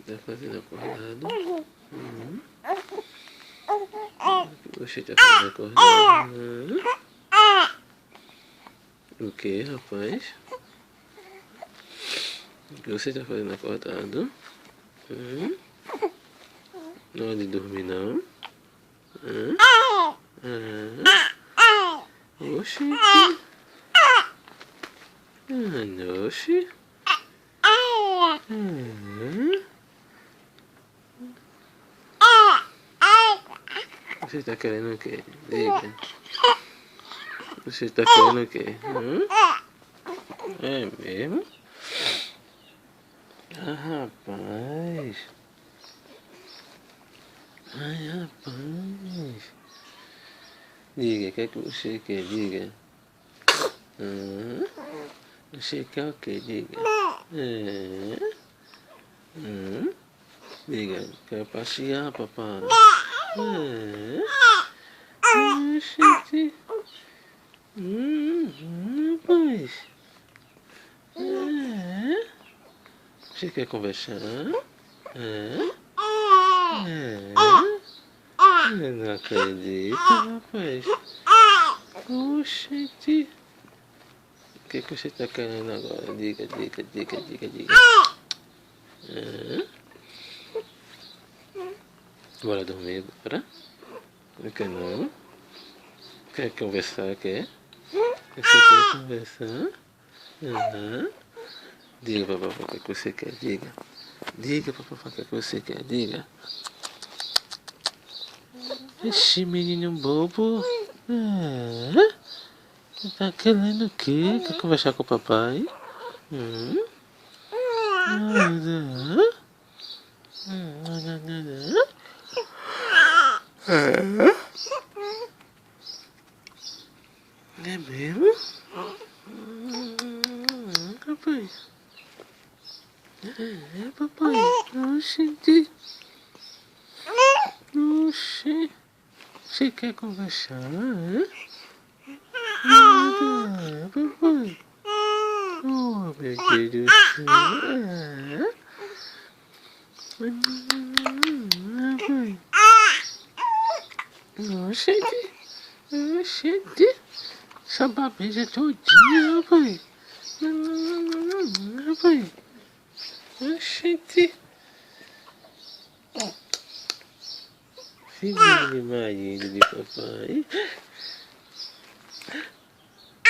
tá fazendo acordado? O que você tá fazendo acordado? O que, rapaz? O que você tá fazendo acordado? Não hora de dormir, não? Oxi. Oxi. Você tá querendo o quê? Diga. Você tá querendo o quê? É mesmo? Ah, rapaz. Ai, rapaz. Diga, o que é que você quer? Diga. Você quer o quê? Diga. Diga, quer passear, papai? Gente. Rapaz. Você quer conversar? Eu não acredito, rapaz. Oxente. O que você tá querendo agora? Diga. Bora dormir, bora? Não quer não? Quer conversar, quer? Você quer conversar? Diga pra papai o que você quer, diga. Diga pra papai o que você quer, diga. Esse menino bobo. Tá querendo o quê? Quer conversar com o papai? É mesmo? Papai. Papai. Oxente. Oxê. Você quer conversar? Papai. Oh, meu Deus do céu. Papai. Oxente. Essa babeja todinha, rapaz. Rapaz. Oxente. Filho de marido de papai.